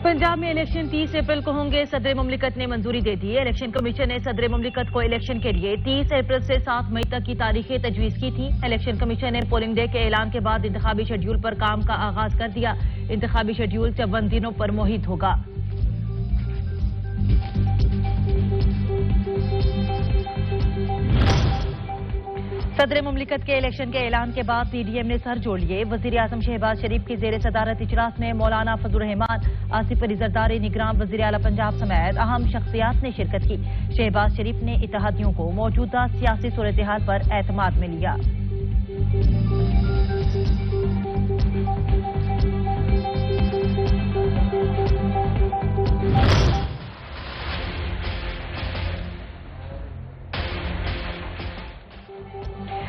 पंजाब में इलेक्शन 30 अप्रैल को होंगे। सदर मुमलिकत ने मंजूरी दे दी है। इलेक्शन कमीशन ने सदर मुमलिकत को इलेक्शन के लिए 30 अप्रैल से 7 मई तक की तारीखें तजवीज की थी। इलेक्शन कमीशन ने पोलिंग डे के ऐलान के बाद इंतखाबी शेड्यूल पर काम का आगाज कर दिया। इंतखाबी शेड्यूल 54 दिनों पर मुहित होगा। सदर मुमलिकत के इलेक्शन के ऐलान के बाद पीडीएम ने सर जोड़ लिए। वजीर आजम शहबाज शरीफ की जेर सदारत इजलास में मौलाना फजल रहमान, आसिफ अली जरदारी, निगरान वजीर आला पंजाब समेत अहम शख्सियात ने शिरकत की। शहबाज शरीफ ने इत्तेहादियों को मौजूदा सियासी सूरत हाल पर एतमाद में लिया।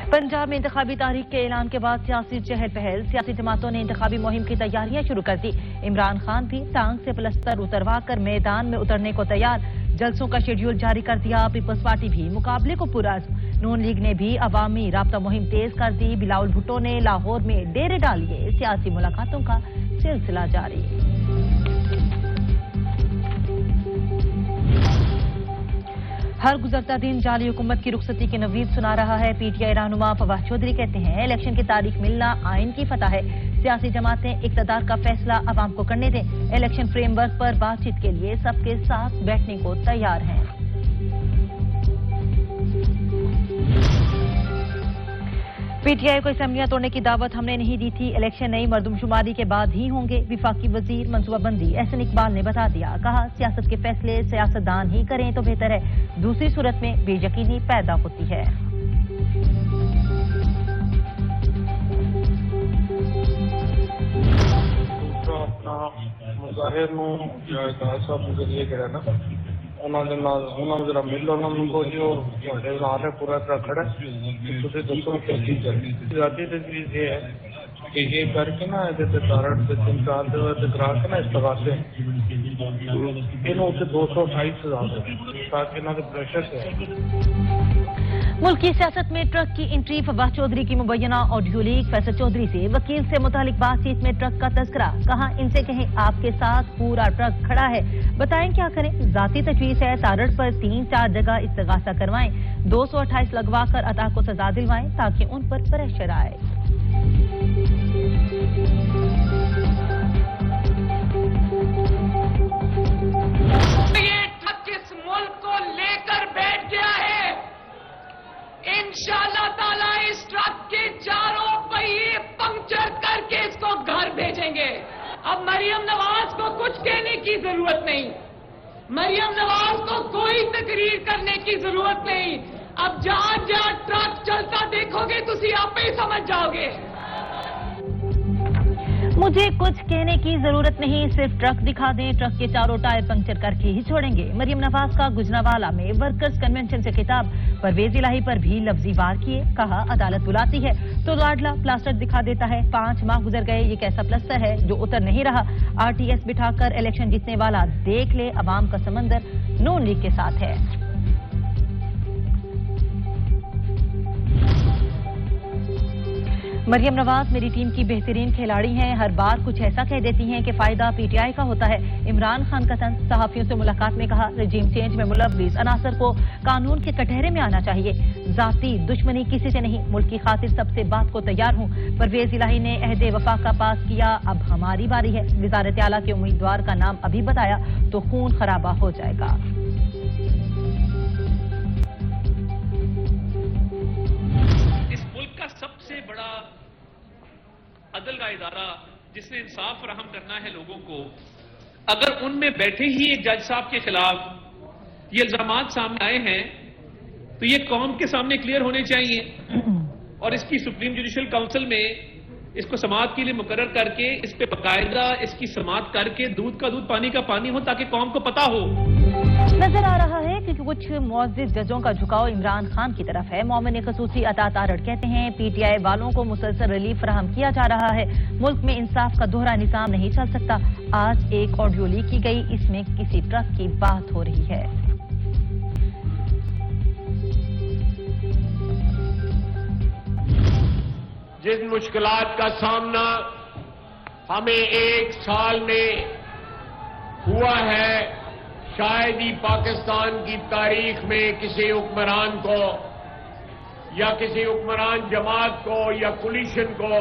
पंजाब में इंतखाबी तारीख के ऐलान के बाद सियासी चहल पहल। सियासी जमातों ने इंतखाबी मुहिम की तैयारियां शुरू कर दी। इमरान खान भी टांग से प्लस्तर उतरवा कर मैदान में उतरने को तैयार। जलसों का शेड्यूल जारी कर दिया। पीपल्स पार्टी भी मुकाबले को पुरअज़्म। नून लीग ने भी अवामी राब्ता मुहिम तेज कर दी। बिलावल भुट्टो ने लाहौर में डेरे डालिए। सियासी मुलाकातों का सिलसिला जारी। हर गुजरता दिन जाली हुकूमत की रुखसती की नवीद सुना रहा है। पीटीआई रहनुमा फवाद चौधरी कहते हैं, इलेक्शन की तारीख मिलना आइन की फतह है। सियासी जमातें इक़्तिदार का फैसला अवाम को करने दें। इलेक्शन फ्रेमवर्क पर बातचीत के लिए सबके साथ बैठने को तैयार हैं। पीटीआई को असम्बलियां तोड़ने की दावत हमने नहीं दी थी। इलेक्शन नई मर्दमशुमारी के बाद ही होंगे। विफाकी वजीर मनसूबाबंदी एहसन इकबाल ने बता दिया। कहा, सियासत के फैसले सियासतदान ही करें तो बेहतर है। दूसरी सूरत में बेयकीनी पैदा होती है। जरा मिल उन्होंने पूरा खड़ा ज्यादा तजवीज ये है कि ये करके ना तारण से 3-4 करा के ना इस्तगासे इन्होंने 228,000 ताकि इन्होंने प्रेशर से। मुल्क की सियासत में ट्रक की एंट्री। फवाद चौधरी की मुबैना ऑडियो लीक। फैसल चौधरी से वकील से मुतालिक बातचीत में ट्रक का तस्करा। कहा, इनसे कहें आपके साथ पूरा ट्रक खड़ा है, बताएं क्या करें। जाती तजवीज है, तारड़ पर 3-4 जगह इस्तगासा करवाएं। 228 लगवा कर अता को सजा दिलवाएं ताकि उन पर प्रेशर आए। इंशाअल्लाह ताला इस ट्रक के चारों पहिए पंक्चर करके इसको घर भेजेंगे। अब मरियम नवाज को कुछ कहने की जरूरत नहीं। मरियम नवाज को कोई तकरीर करने की जरूरत नहीं। अब जहां जहां ट्रक चलता देखोगे तुसी आप ही समझ जाओगे। मुझे कुछ कहने की जरूरत नहीं, सिर्फ ट्रक दिखा दें, ट्रक के चारों टायर पंक्चर करके ही छोड़ेंगे। मरियम नवाज का गुजरावाला में वर्कर्स कन्वेंशन से खिताब। परवेज इलाही पर भी लफ्जी वार किए। कहा, अदालत बुलाती है तो लाडला प्लास्टर दिखा देता है। 5 माह गुजर गए, ये कैसा प्लास्टर है जो उतर नहीं रहा। आरटीएस बिठाकर इलेक्शन जीतने वाला देख ले, अवाम का समंदर नून लीग के साथ है। मरियम नवाज मेरी टीम की बेहतरीन खिलाड़ी हैं। हर बार कुछ ऐसा कह देती हैं कि फायदा पीटीआई का होता है। इमरान खान का तंज। सहाफियों से मुलाकात में कहा, रजीम चेंज में मुलव्विस अनासर को कानून के कटहरे में आना चाहिए। जाती दुश्मनी किसी से नहीं, मुल्क की खातिर सबसे बात को तैयार हूं। परवेज इलाही ने अहदे वफा का पास किया, अब हमारी बारी है। वजारत आला के उम्मीदवार का नाम अभी बताया तो खून खराबा हो जाएगा। सबसे बड़ा अदल का इदारा जिसने इंसाफ फराहम करना है लोगों को, अगर उनमें बैठे ही एक जज साहब के खिलाफ ये इल्जामात सामने आए हैं तो ये कौम के सामने क्लियर होने चाहिए और इसकी सुप्रीम जुडिशल काउंसिल में इसको समाअत के लिए मुकर्रर करके इस पे बाकायदा इसकी समाअत करके दूध का दूध पानी का पानी हो ताकि कौम को पता हो। नजर आ रहा है कि कुछ मुअज़्ज़िज़ जजों का झुकाव इमरान खान की तरफ है। मोमिन खसूसी अता तारड़ कहते हैं, पीटीआई वालों को मुसलसल रिलीफ फराहम किया जा रहा है। मुल्क में इंसाफ का दोहरा निजाम नहीं चल सकता। आज एक ऑडियो लीक की गई, इसमें किसी ट्रक की बात हो रही है। जिन मुश्किलात का सामना हमें एक साल में ہوا ہے شاید ہی پاکستان کی تاریخ میں کسی حکمران کو یا کسی حکمران جماعت کو یا کولیشن کو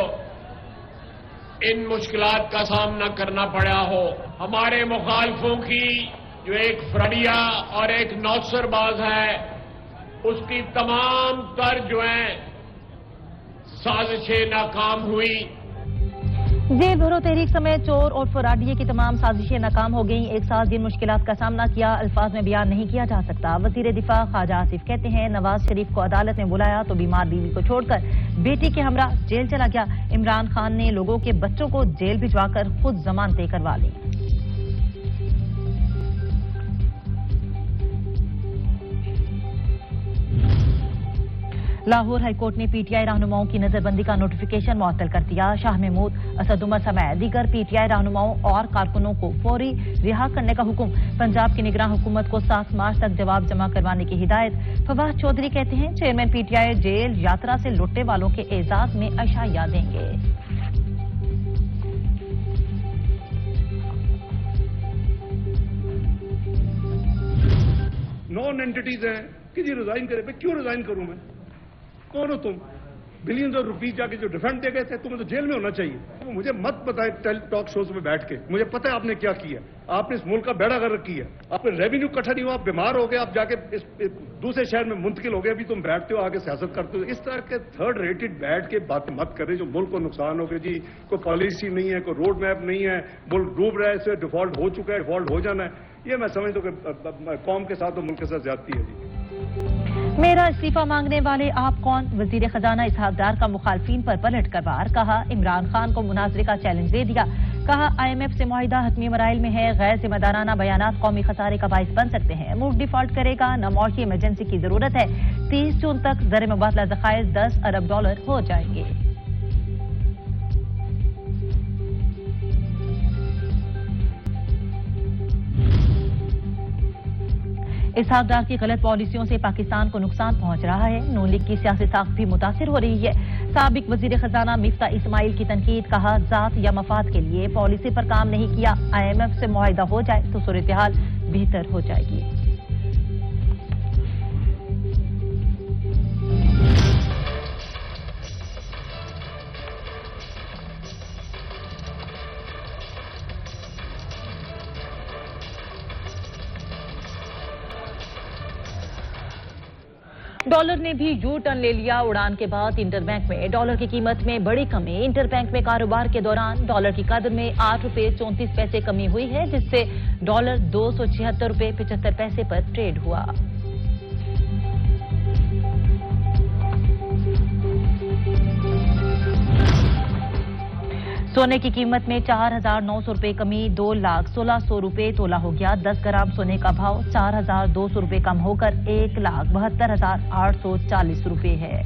ان مشکلات کا سامنا کرنا پڑا ہو. ہمارے مخالفوں کی جو ایک فرڈیا اور ایک نوسر باز ہے اس کی تمام تر جو ہیں سازشیں ناکام ہوئی. جیل بھرو تحریک سمیت چور اور فرادیے کی تمام سازشیں ناکام ہو گئیں. ایک سال جن مشکلات کا سامنا کیا الفاظ میں بیان نہیں کیا جا سکتا. وزیر دفاع خواجہ آصف کہتے ہیں نواز شریف کو عدالت نے بلایا تو بیمار بیوی کو چھوڑ کر بیٹی کے ہمراہ جیل چلا گیا. عمران خان نے لوگوں کے بچوں کو جیل بھجوا کر خود ضمانتیں کروا لی. لاہور ہائی کورٹ نے پی ٹی آئی رہنماؤں کی نظر بندی کا نوٹیفیکیشن معطل کر دیا. شاہ محمود، اسد عمر سمیت دیگر پی ٹی آئی رہنماؤں اور کارکنوں کو فوری رہا کرنے کا حکم. پنجاب کی نگراں حکومت کو 7 مارچ تک جواب جمع کروانے کی ہدایت. فواز چودھری کہتے ہیں چیئرمین پی ٹی آئی جیل یاترا سے لوٹنے والوں کے اعزاز میں عشائیہ دیں گے. نان اینٹیز ہیں کہ جی ریزائن کرے. میں کیوں ریزائن کروں؟ میں کون ہو تم؟ بلینز آف روپیز جا کے جو ڈیفینڈ دے گئے تھے تمہیں تو جیل میں ہونا چاہیے. مجھے مت بتائے ٹاک شوز میں بیٹھ کے. مجھے پتہ ہے آپ نے کیا کیا. آپ نے اس ملک کا بیڑا غرق کیا. آپ نے ریونیو اکٹھا نہیں ہوا، آپ بیمار ہو گئے، آپ جا کے دوسرے شہر میں منتقل ہو گئے. ابھی تم بیٹھتے ہو آگے سیاست کرتے ہو. اس طرح کے تھرڈ ریٹڈ بیٹھ کے بات مت کرے جو ملک کو نقصان ہو گیا. جی کوئی پالیسی نہیں ہے، کوئی روڈ میپ نہیں ہے، ملک ڈوب رہا ہے، اس سے ڈیفالٹ ہو چکا ہے، ڈیفالٹ ہو جانا ہے. یہ میں سمجھتا ہوں کہ قوم کے ساتھ اور ملک کے ساتھ زیادتی ہے. جی میرا استعفی مانگنے والے آپ کون؟ وزیر خزانہ اسحاق ڈار کا مخالفین پر پلٹ کر وار. کہا عمران خان کو مناظرے کا چیلنج دے دیا. کہا آئی ایم ایف سے معاہدہ حتمی مرائل میں ہے. غیر ذمہ دارانہ بیانات قومی خسارے کا باعث بن سکتے ہیں. ملک ڈیفالٹ کرے گا، نہ معاشی ایمرجنسی کی ضرورت ہے. 30 جون تک زر مبادلہ ذخائر $10 ارب ہو جائیں گے. اسحاق ڈار کی غلط پالیسیوں سے پاکستان کو نقصان پہنچ رہا ہے. نون لیگ کی سیاسی ساخت بھی متاثر ہو رہی ہے. سابق وزیر خزانہ مفتاح اسماعیل کی تنقید. کہا ذات یا مفاد کے لیے پالیسی پر کام نہیں کیا. آئی ایم ایف سے معاہدہ ہو جائے تو صورتحال بہتر ہو جائے گی. ڈالر نے بھی یو ٹرن لے لیا. اڑان کے بعد انٹر بینک میں ڈالر کی قیمت میں بڑی کمی. انٹر بینک میں کاروبار کے دوران ڈالر کی قدر میں ₹8.34 کمی ہوئی ہے، جس سے ڈالر $276.75 پر ٹریڈ ہوا. سونے کی قیمت میں ₹4,900 کمی. $2,16,100 تولا ہو گیا. 10 گرام سونے کا بھاؤ ₹4,200 کم ہو کر ₹1,72,840 ہے.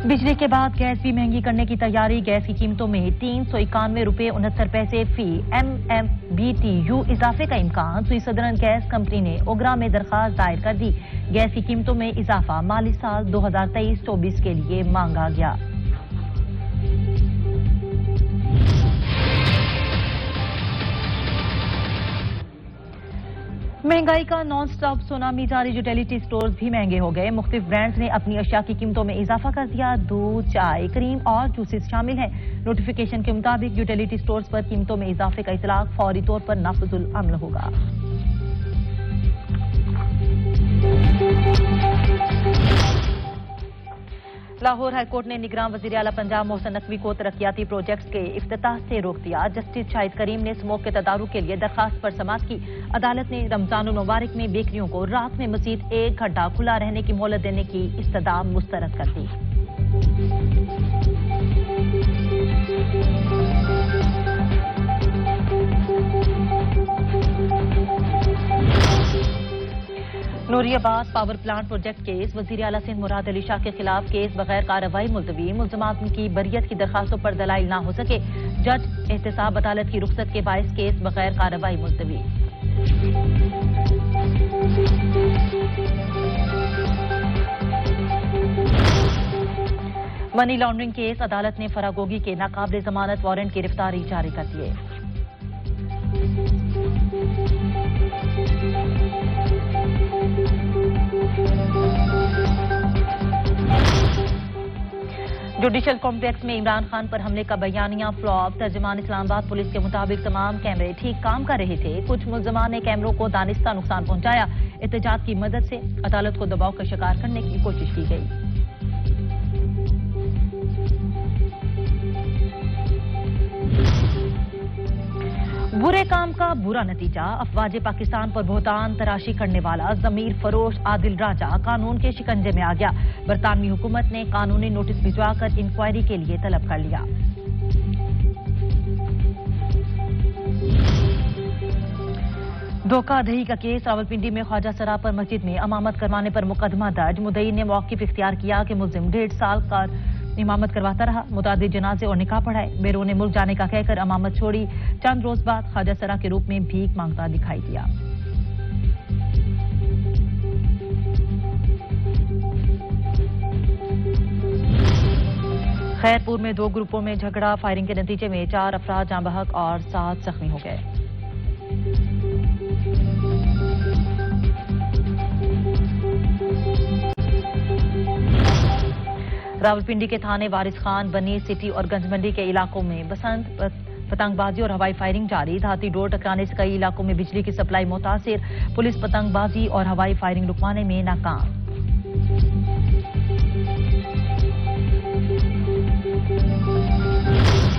بجلی کے بعد گیس بھی مہنگی کرنے کی تیاری. گیس کی قیمتوں میں ₹391.69 فی MMBTU اضافے کا امکان. سوئی سدرن گیس کمپنی نے اوگرا میں درخواست دائر کر دی. گیس کی قیمتوں میں اضافہ مالی سال 2023-24 کے لیے مانگا گیا. مہنگائی کا نان سٹاپ سونامی جاری. یوٹیلیٹی سٹورز بھی مہنگے ہو گئے. مختلف برانڈز نے اپنی اشیاء کی قیمتوں میں اضافہ کر دیا. دودھ، چائے، کریم اور جوسز شامل ہیں. نوٹیفیکیشن کے مطابق یوٹیلیٹی سٹورز پر قیمتوں میں اضافے کا اطلاق فوری طور پر نافذ العمل ہوگا. لاہور ہائی کورٹ نے نگراں وزیر اعلیٰ پنجاب محسن نقوی کو ترقیاتی پروجیکٹس کے افتتاح سے روک دیا. جسٹس شاہد کریم نے اسموک کے تدارک کے لیے درخواست پر سماعت کی. عدالت نے رمضان المبارک میں بیکریوں کو رات میں مزید 1 گھنٹہ کھلا رہنے کی مہلت دینے کی استدعا مسترد کر دی. نوری آباد پاور پلانٹ پروجیکٹ کیس. وزیر اعلیٰ سندھ مراد علی شاہ کے خلاف کیس بغیر کارروائی ملتوی. ملزمان کی بریت کی درخواستوں پر دلائل نہ ہو سکے. جج احتساب عدالت کی رخصت کے باعث کیس بغیر کارروائی ملتوی. मनी लॉन्ड्रिंग केस अदालत ने फरागोगी के नाकाबिले जमानत वारंट की गिरफ्तारी जारी कर दिए। जुडिशल कॉम्प्लेक्स में इमरान खान पर हमले का बयानिया फ्लॉप। तर्जुमान इस्लामाबाद पुलिस के मुताबिक तमाम कैमरे ठीक काम कर रहे थे। कुछ मुल्जमान ने कैमरों को दानिस्ता नुकसान पहुंचाया। एहतजाज की मदद से अदालत को दबाव का शिकार करने की कोशिश की गई। बुरे काम का बुरा नतीजा। अफवाज पाकिस्तान पर बहुतान तराशी करने वाला जमीर फरोश आदिल राजा कानून के शिकंजे में आ गया। बरतानवी हुकूमत ने कानूनी नोटिस भिजवाकर इंक्वायरी के लिए तलब कर लिया। धोखाधड़ी का केस। रावलपिंडी में ख्वाजा सरा पर मस्जिद में इमामत करवाने पर मुकदमा दर्ज। मुद्दई ने मौक़िफ़ इख्तियार किया कि मुल्जिम 1.5 साल का इमामत करवाता रहा। मुतादिद जनाजे और निकाह पढ़ाए। बैरून मुल्क जाने का कहकर इमामत छोड़ी। चंद रोज बाद ख्वाजा सरा के रूप में भीख मांगता दिखाई दिया। खैरपुर में 2 ग्रुपों में झगड़ा। फायरिंग के नतीजे में 4 अफराद जाँ बहक और 7 जख्मी हो गए। रावलपिंडी के थाने वारिस खान, बनी सिटी और गंजमंडी के इलाकों में बसंत पतंगबाजी और हवाई फायरिंग जारी। धाती डोर टकराने से कई इलाकों में बिजली की सप्लाई मुतासिर। पुलिस पतंगबाजी और हवाई फायरिंग रुकवाने में नाकाम।